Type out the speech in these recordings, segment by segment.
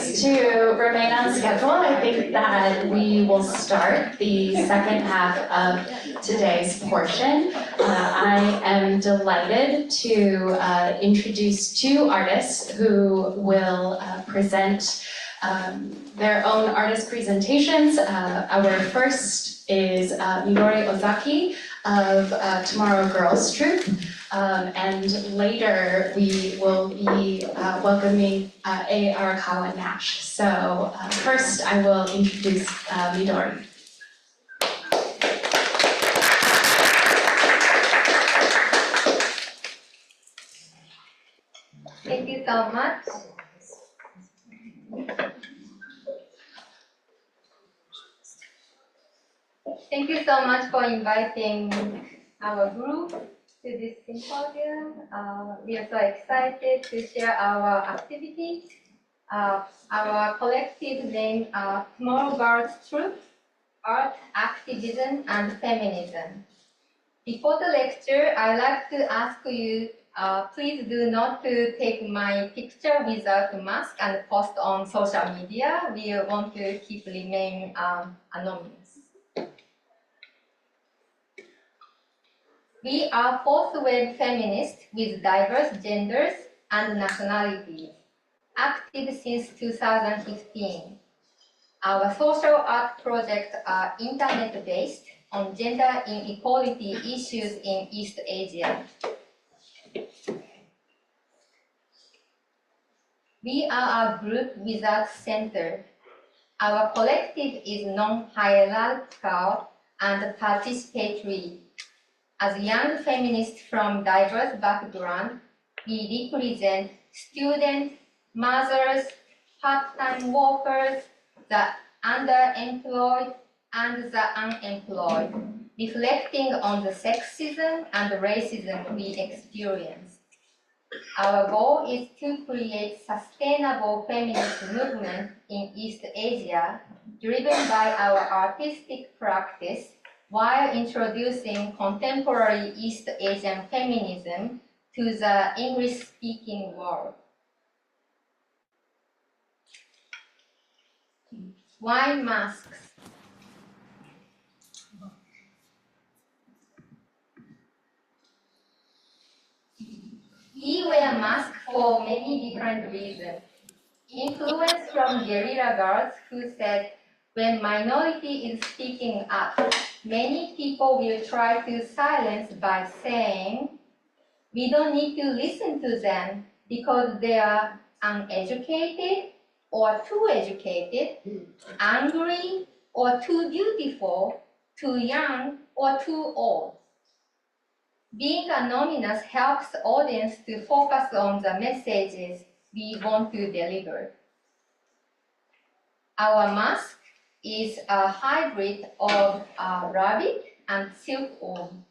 please to remain on schedule. I think that we will start the second half of today's portion. I am delighted to introduce two artists who will present their own artist presentations. Our first is Midori Ozaki of Tomorrow Girls Troupe. And later we will be welcoming Arakawa-Nash. So first I will introduce Midori. Thank you so much. Thank you so much for inviting our group to this symposium. We are so excited to share our activities. Our collective name is Tomorrow Girls Troupe, Art, Activism, and Feminism. Before the lecture, I'd like to ask you, please do not to take my picture without a mask and post on social media. We want to remain anonymous. We are fourth wave feminists with diverse genders and nationalities, active since 2015. Our social art projects are internet-based on gender inequality issues in East Asia. We are a group without center. Our collective is non-hierarchical and participatory. As young feminists from diverse backgrounds, we represent students, mothers, part-time workers, the underemployed, and the unemployed, reflecting on the sexism and racism we experience. Our goal is to create sustainable feminist movement in East Asia, driven by our artistic practice, while introducing contemporary East Asian feminism to the English-speaking world. Why masks? We wear masks for many different reasons. Influence from guerrilla girls who said, when minority is speaking up, many people will try to silence by saying, we don't need to listen to them because they are uneducated or too educated, angry or too beautiful, too young or too old. Being anonymous helps the audience to focus on the messages we want to deliver. Our mask is a hybrid of rabbit and silkworm.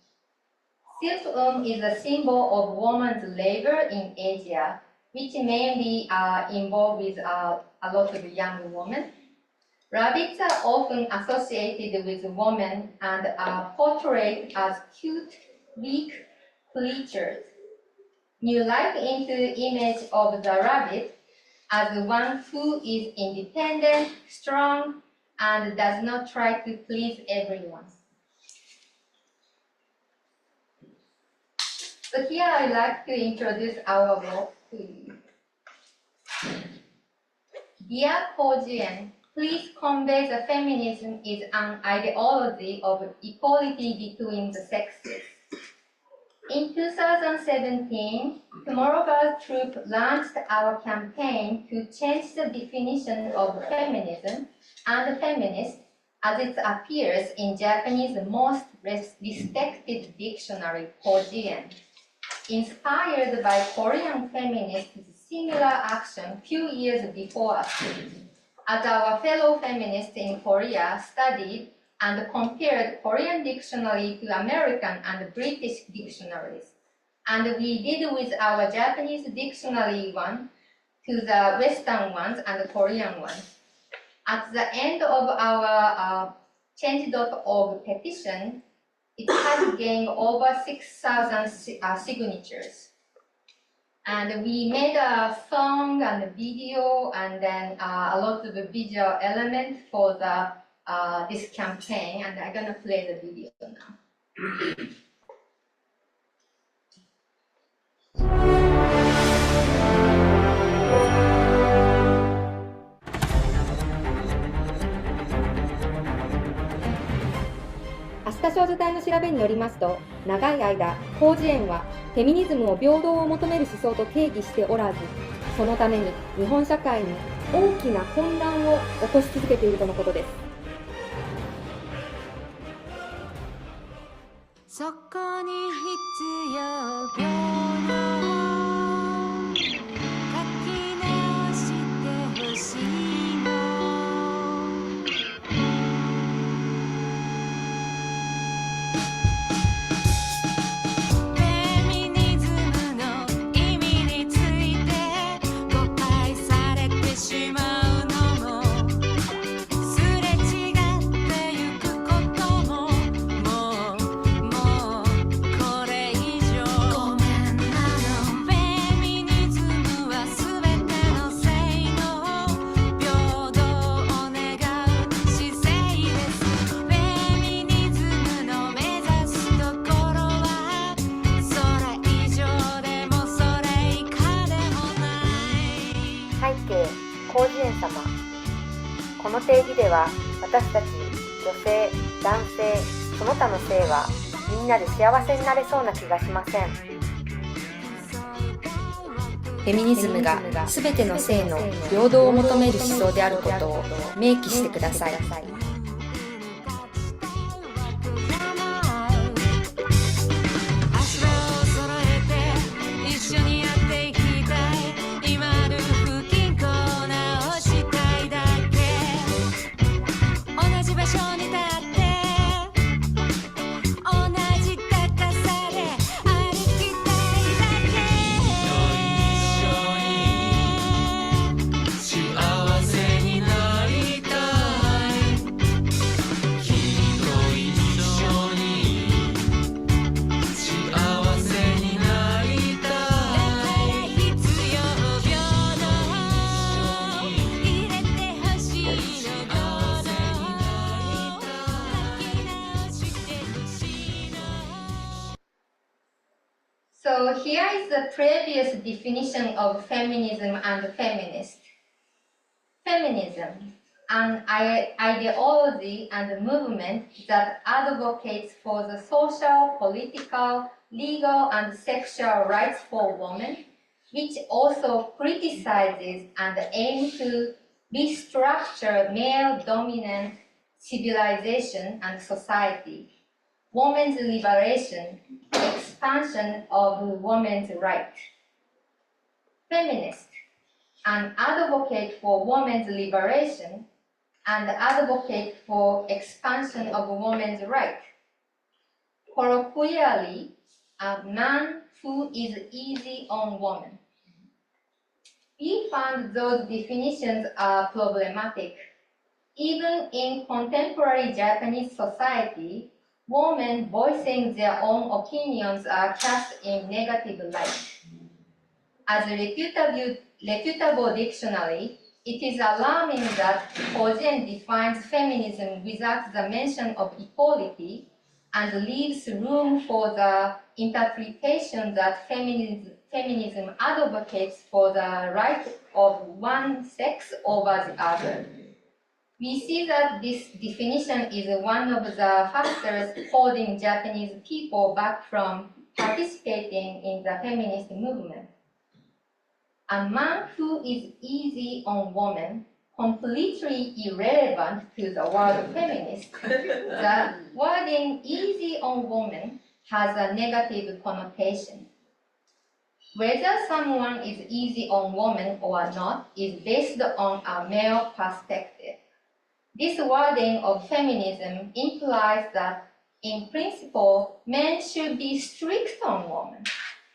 Silkworm is a symbol of women's labor in Asia, which mainly are involved with a lot of young women. Rabbits are often associated with women and are portrayed as cute, weak creatures. New life into image of the rabbit as one who is independent, strong, and does not try to please everyone. So here I'd like to introduce our work to you. Dear Kojian, please convey the feminism is an ideology of equality between the sexes. In 2017, Tomorrow Girls Troupe launched our campaign to change the definition of feminism and feminist as it appears in Japanese most respected dictionary, Kojian. Inspired by Korean feminists' similar action few years before us, as our fellow feminists in Korea studied and compared Korean dictionary to American and British dictionaries. And we did with our Japanese dictionary one to the Western ones and the Korean ones. At the end of our change.org petition, it has gained over 6,000 signatures. And we made a song and a video and then a lot of visual elements for the this campaign, and I'm gonna play the video now. アスカ少女隊の調べによりますと、長い間、広辞苑はフェミニズムを平等を求める思想と定義しておらず、そのために日本社会に大きな混乱を起こし続けているとのことです。そこに必要平等書き直してほしいのフェミニズムの意味について誤解されてしまうのもすれ違ってゆくことももうこれ以上ごめんなのフェミニズムはすべての性の平等を願う姿勢ですフェミニズムの目指すところはそれ以上でもそれ以下でもない背景、広辞苑様。この定義では、私たち、女性、男性、その他の性は、みんなで幸せになれそうな気がしません。フェミニズムがすべての性の平等を求める思想であることを明記してください。足場を揃えて一緒にやっていきたい今ある不均衡を直したいだけ同じ場所に立って同じ高さで歩きたいだけ一緒に幸せになりたい君と一緒に幸せになりたい必要平等入れてほしいの平等書き直してほしいの So here is the previous definition of feminism and feminist. Feminism, an ideology and movement that advocates for the social, political, legal, and sexual rights for women, which also criticizes and aims to restructure male-dominant civilization and society, women's liberation, expansion of women's rights. Feminist, an advocate for women's liberation and advocate for expansion of women's rights. Colloquially, a man who is easy on women. We found those definitions are problematic. Even in contemporary Japanese society, women voicing their own opinions are cast in negative light. As a reputable dictionary, it is alarming that Kojen defines feminism without the mention of equality and leaves room for the interpretation that feminism advocates for the right of one sex over the other. We see that this definition is one of the factors holding Japanese people back from participating in the feminist movement. A man who is easy on women, completely irrelevant to the word feminist. The wording easy on women has a negative connotation. Whether someone is easy on women or not is based on a male perspective. This wording of feminism implies that, in principle, men should be strict on women,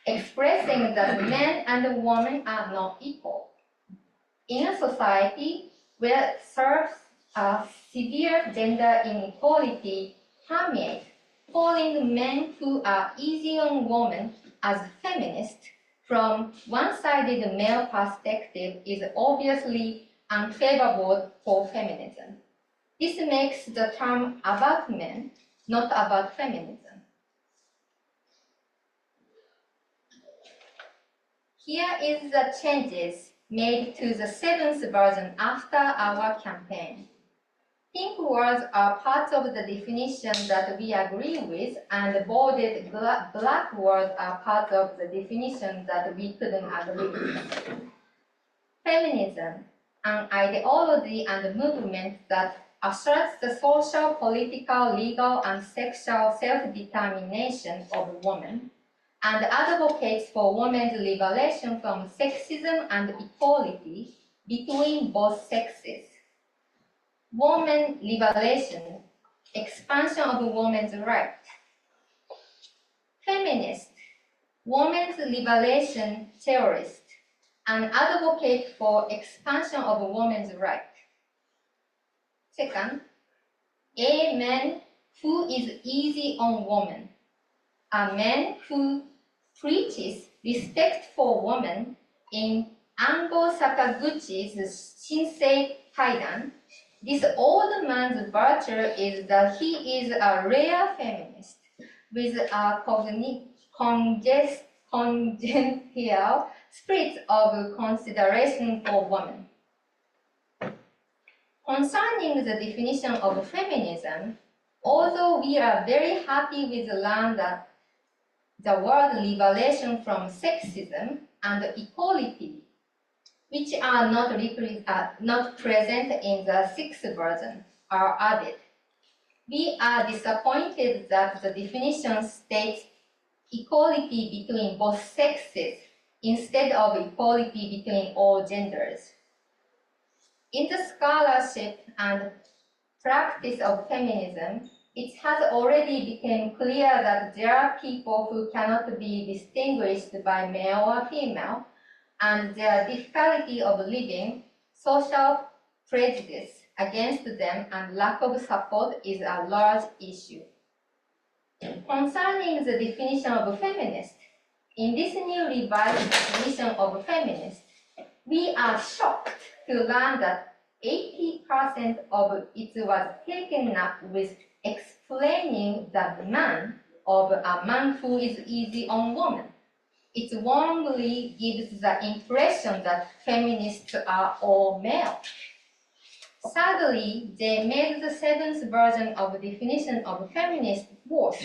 expressing that men and women are not equal. In a society where severe gender inequality permeates, calling men who are easy on women as feminists from one-sided male perspective is obviously unfavorable for feminism. This makes the term about men, not about feminism. Here is the changes made to the 7th version after our campaign. Pink words are part of the definition that we agree with, and bolded black words are part of the definition that we couldn't agree with. Feminism, an ideology and movement that asserts the social, political, legal, and sexual self-determination of women, and advocates for women's liberation from sexism and equality between both sexes. Women liberation, expansion of women's rights. Feminist, women's liberation theorist, and advocate for expansion of women's rights. Second, a man who is easy on women, a man who preaches respect for women in Ango Sakaguchi's Shinsei Kaidan. This old man's virtue is that he is a rare feminist with a congenital spirit of consideration for women. Concerning the definition of feminism, although we are very happy with the learn that the word liberation from sexism and equality, which are not present in the 6th version, are added. We are disappointed that the definition states equality between both sexes instead of equality between all genders. In the scholarship and practice of feminism, it has already become clear that there are people who cannot be distinguished by male or female, and their difficulty of living, social prejudice against them, and lack of support is a large issue. Concerning the definition of feminist, in this new revised definition of feminist, we are shocked to learn that 80% of it was taken up with explaining the man of a man who is easy on women. It wrongly gives the impression that feminists are all male. Sadly, they made the 7th version of the definition of feminist worse.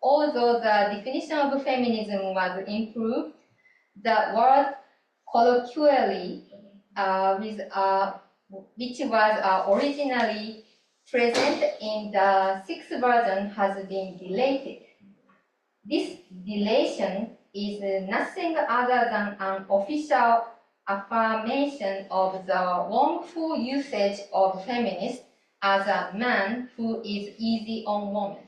Although the definition of feminism was improved, the word colloquially, which was originally present in the 6th version, has been deleted. This deletion is nothing other than an official affirmation of the wrongful usage of feminist as a man who is easy on women.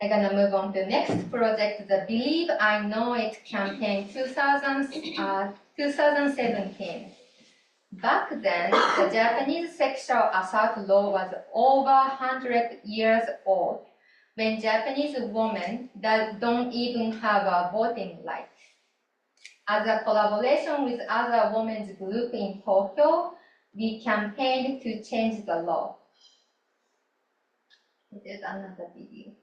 I'm gonna move on to the next project, the Believe I Know It campaign 2017. Back then, the Japanese sexual assault law was over 100 years old, when Japanese women that don't even have a voting right. As a collaboration with other women's groups in Tokyo, we campaigned to change the law. This is another video.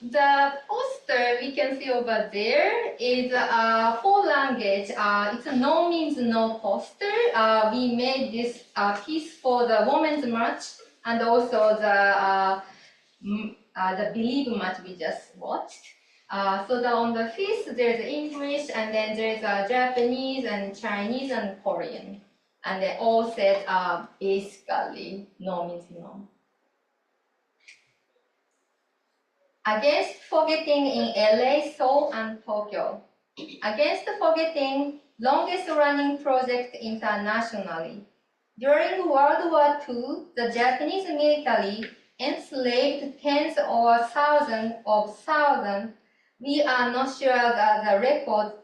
the poster we can see over there is for language. It's a no means no poster. We made this piece for the Women's March and also the Believe March we just watched. So on the piece there's English and then there's Japanese and Chinese and Korean. And they all said basically no means no. Against forgetting in LA, Seoul, and Tokyo. Against forgetting, longest running project internationally. During World War II, the Japanese military enslaved tens or thousands of thousands, we are not sure that the records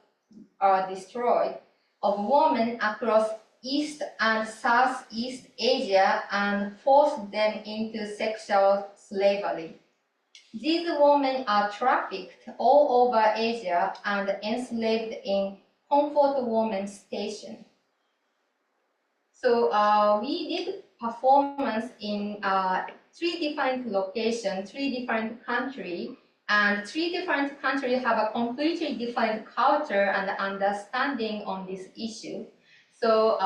are destroyed, of women across East and Southeast Asia and forced them into sexual slavery. These women are trafficked all over Asia and enslaved in comfort women station. So we did performance in 3 different locations, 3 different countries, and 3 different countries have a completely different culture and understanding on this issue. So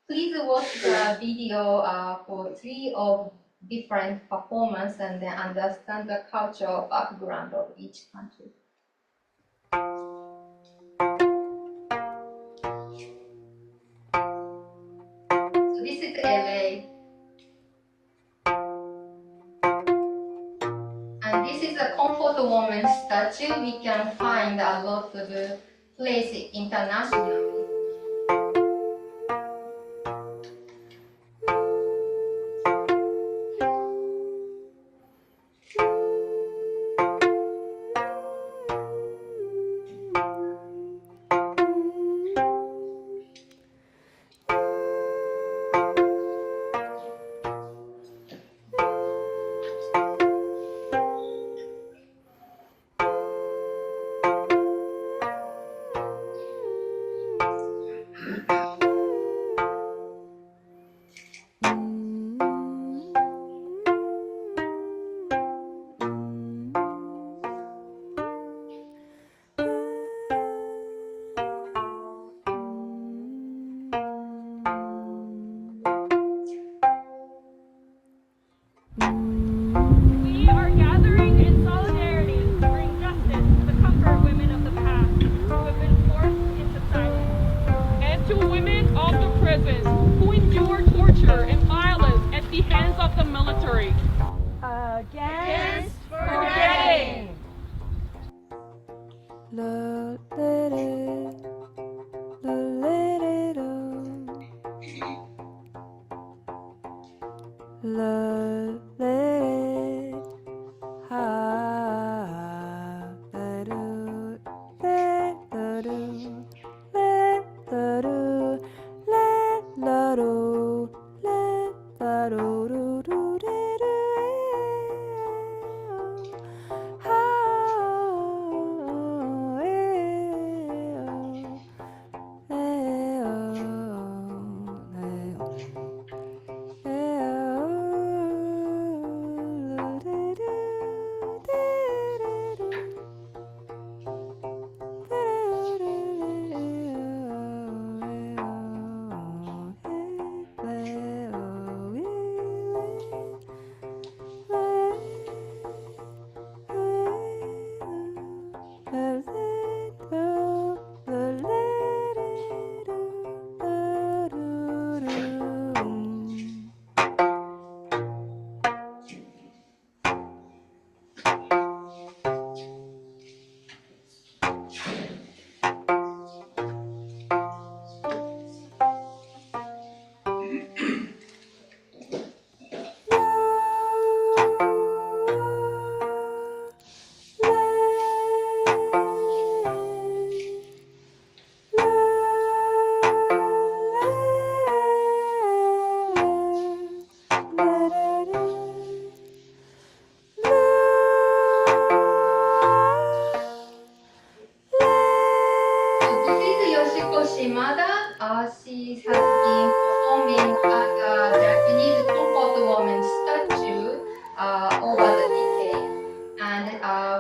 please watch the video for 3 of different performance and then understand the cultural background of each country. So this is LA. And this is a comfort woman statue. We can find a lot of places internationally.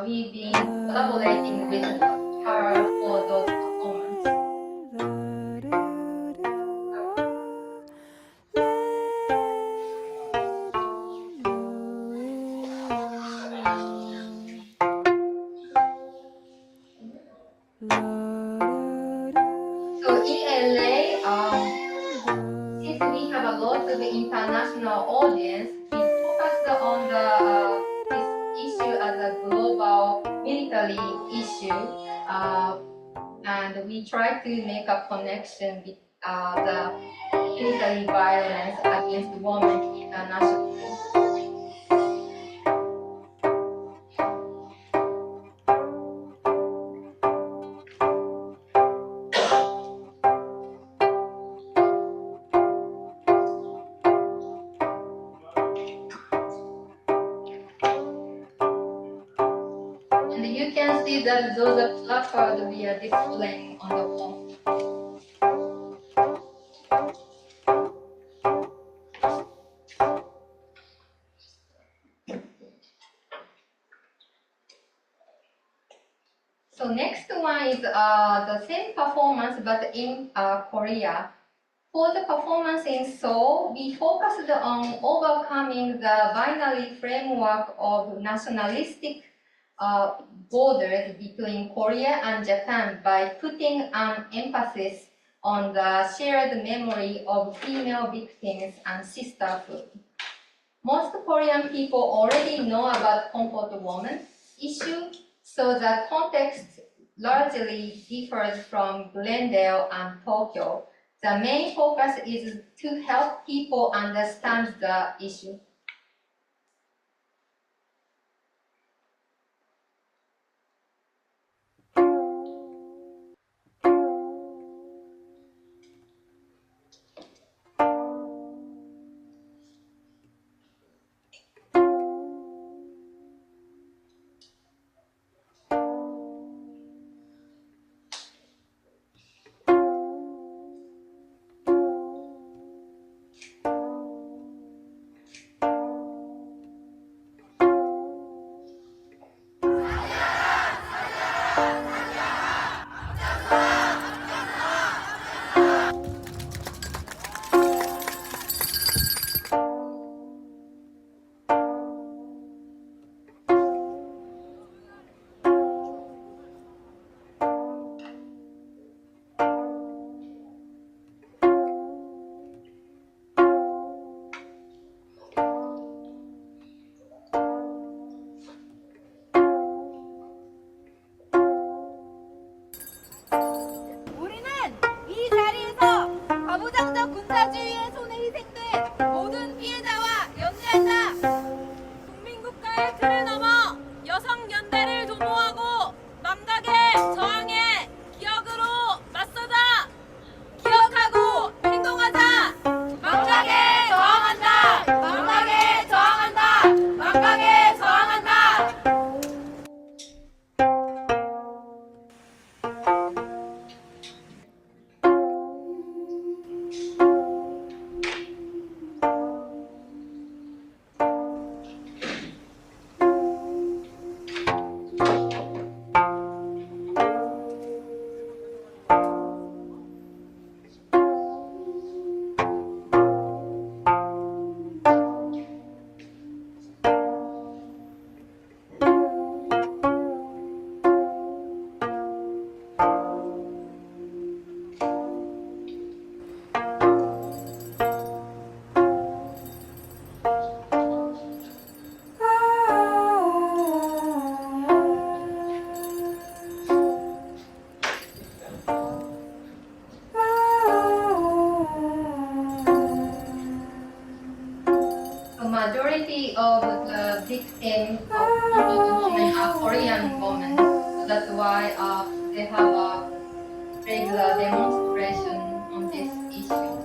we've been collaborating with her for those performances. So in LA, since we have a lot of international audience, we focused on this issue as a global military issue, and we try to make a connection with the military violence against women internationally. And you can see that those are placards we are displaying on the wall. So next one is the same performance but in Korea. For the performance in Seoul, we focused on overcoming the binary framework of nationalistic borders between Korea and Japan by putting an emphasis on the shared memory of female victims and sisterhood. Most Korean people already know about comfort woman issue, so the context largely differs from Glendale and Tokyo. The main focus is to help people understand the issue. 우리는 이 자리에서 가부장적 군사주의의 손에 희생된 모든 피해자와 연대한다. 국민국가의 틀을 넘어 여성연대를 도모하고 망각의 저항에 기억으로 맞서자. 기억하고 행동하자. 망각에 저항한다. 망각에 저항한다. 망각에 저항한다. The majority of the victims of women are Korean women. So that's why they have a regular demonstration on this issue.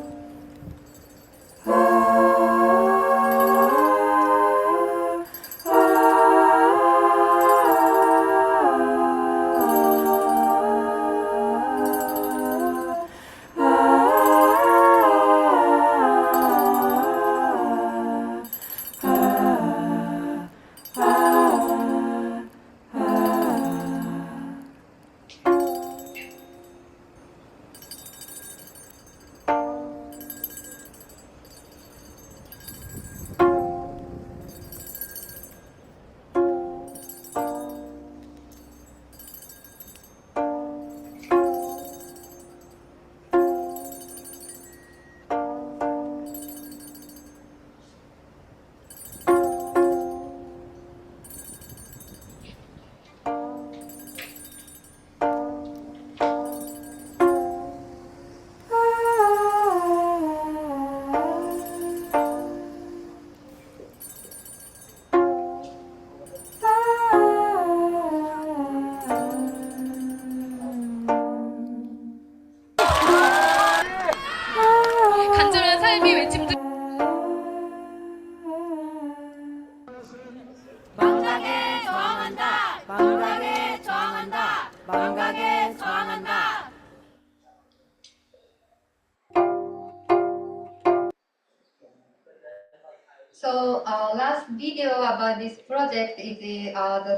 So last video about this project is the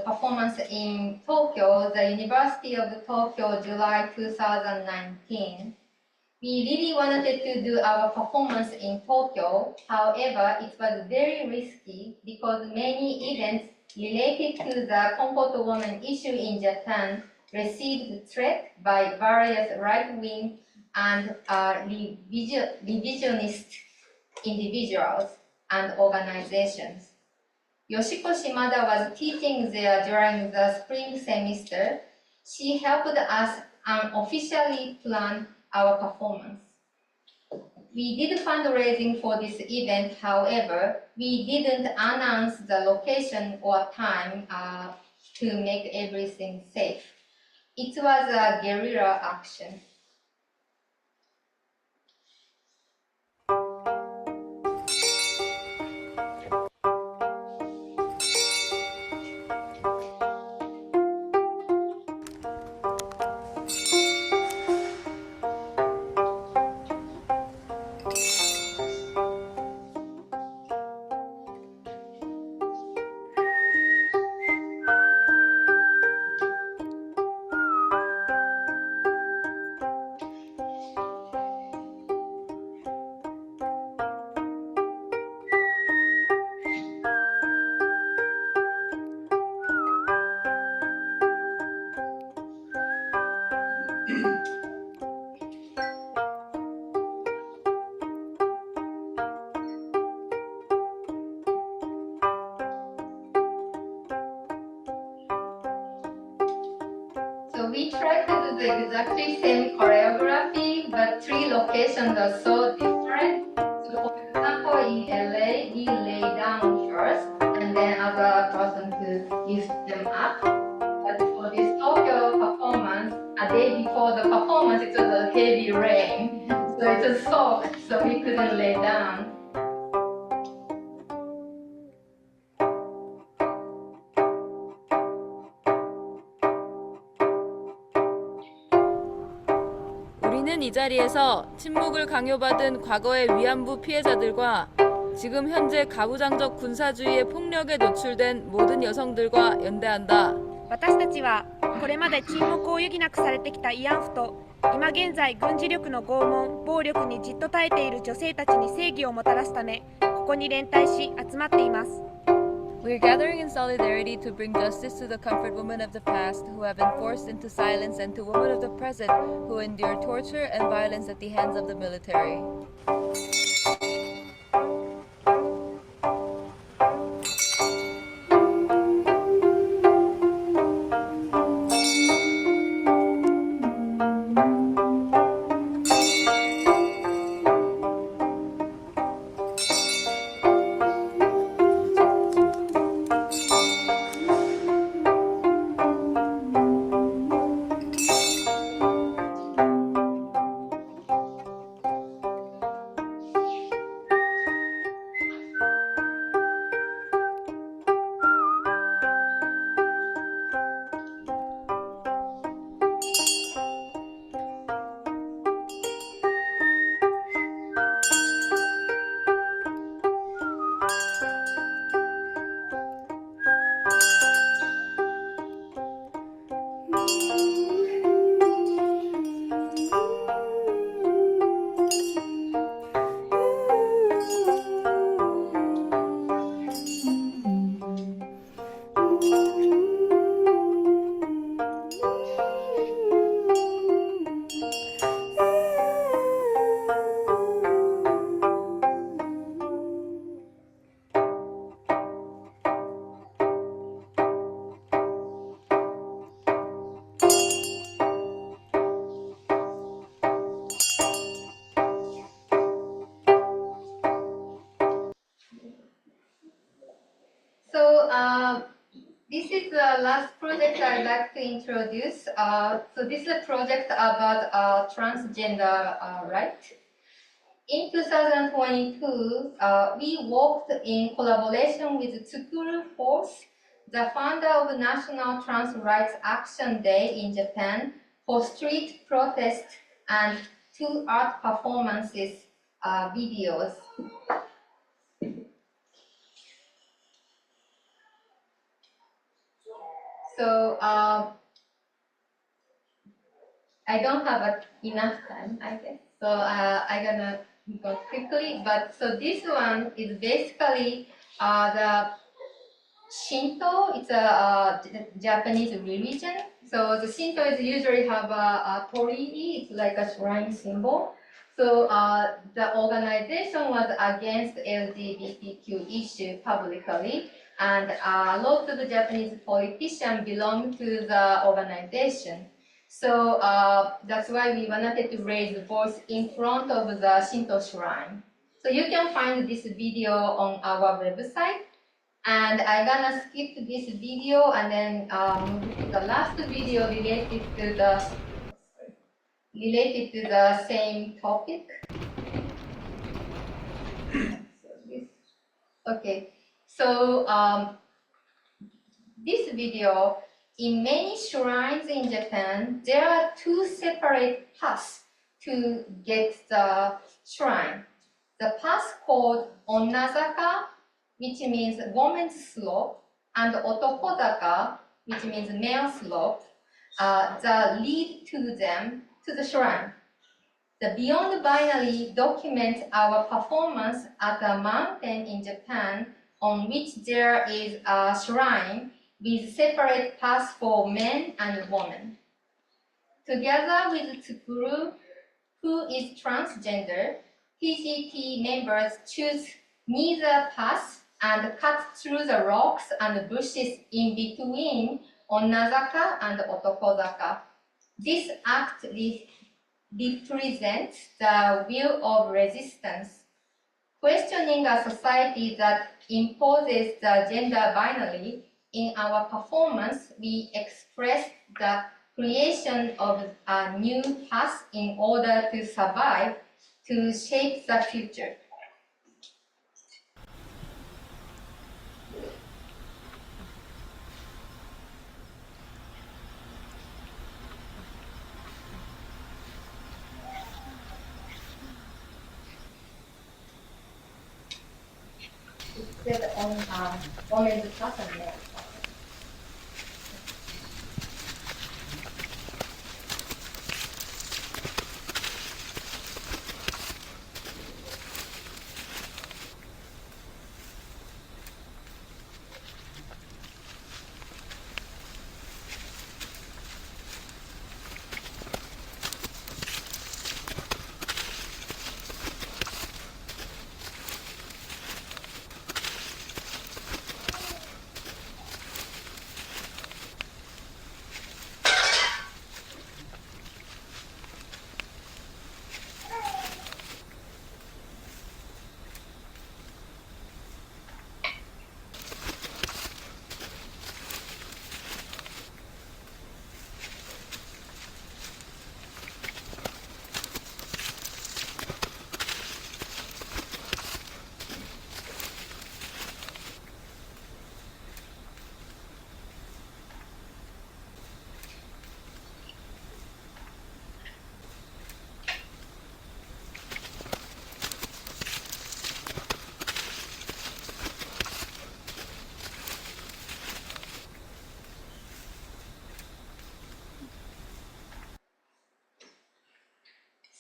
performance in Tokyo, the University of Tokyo, July 2019. We really wanted to do our performance in Tokyo. However, it was very risky because many events related to the comfort woman issue in Japan received threat by various right-wing and revisionist individuals and organizations. Yoshiko Shimada was teaching there during the spring semester. She helped us unofficially plan our performance. We did fundraising for this event, however, we didn't announce the location or time to make everything safe. It was a guerrilla action. So we tried to do the exactly same choreography, but three locations are so different. So for example, in LA, we lay down first, and then other person to lift them up. But for this Tokyo performance, a day before the performance, it was a heavy rain, so it was soaked, so we couldn't lay down. 우리는 이 자리에서 침묵을 강요받은 과거의 위안부 피해자들과 지금 현재 가부장적 군사주의의 폭력에 노출된 모든 여성들과 연대한다. 私たちはこれまで沈黙を余儀なくされてきた慰安婦と今現在軍事力の拷問・暴力にじっと耐えている女性たちに正義をもたらすためここに連帯し集まっています。 We are gathering in solidarity to bring justice to the comfort women of the past who have been forced into silence and to women of the present who endure torture and violence at the hands of the military. This is the last project I'd like to introduce. So this is a project about transgender rights. In 2022, we worked in collaboration with Tsukuru Force, the founder of National Trans Rights Action Day in Japan, for street protests and 2 art performances videos. So I don't have enough time, I guess. So I'm gonna go quickly. But so this one is basically the Shinto. It's a Japanese religion. So the Shinto is usually have a torii. It's like a shrine symbol. So the organization was against LGBTQ issue publicly, and lots of the Japanese politicians belong to the organization. So that's why we wanted to raise the voice in front of the Shinto shrine. So you can find this video on our website. And I'm gonna skip this video and then move to the last video related to the same topic. Okay, so this video, in many shrines in Japan, there are two separate paths to get the shrine. The path called Onnazaka, which means woman's slope, and Otokozaka, which means male slope, that lead to them to the shrine. The Beyond Binary documents our performance at a mountain in Japan on which there is a shrine with separate paths for men and women. Together with Tsukuru, who is transgender, TGT members choose neither path and cut through the rocks and bushes in between Onnazaka and Otokozaka. This act represents the will of resistance, questioning a society that imposes the gender binary. In our performance, we express the creation of a new path in order to survive, to shape the future. It's said on women's path and men's path.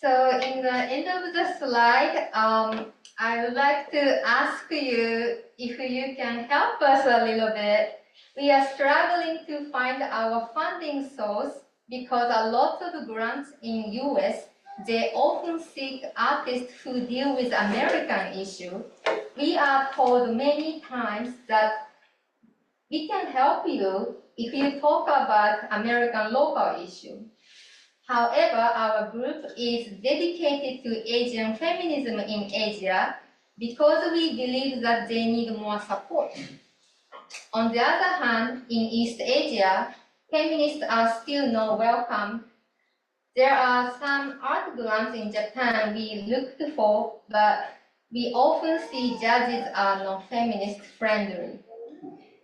So in the end of the slide, I would like to ask you if you can help us a little bit. We are struggling to find our funding source because a lot of grants in US, they often seek artists who deal with American issue. We are told many times that we can help you if you talk about American local issue. However, our group is dedicated to Asian feminism in Asia because we believe that they need more support. On the other hand, in East Asia, feminists are still not welcome. There are some art grants in Japan we looked for, but we often see judges are not feminist friendly.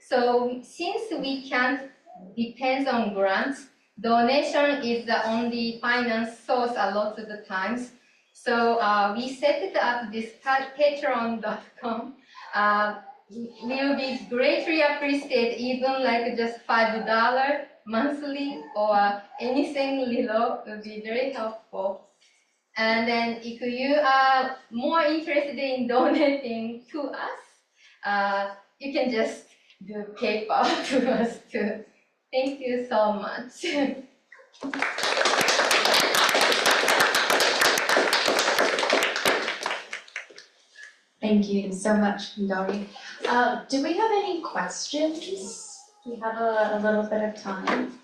So since we can't depend on grants, donation is the only finance source a lot of the times. So we set it up this patreon.com will be greatly appreciated, even like just $5 monthly or anything little will be very helpful. And then if you are more interested in donating to us, you can just do PayPal to us too. Thank you so much. Thank you so much, Midori. Do we have any questions? We have a little bit of time.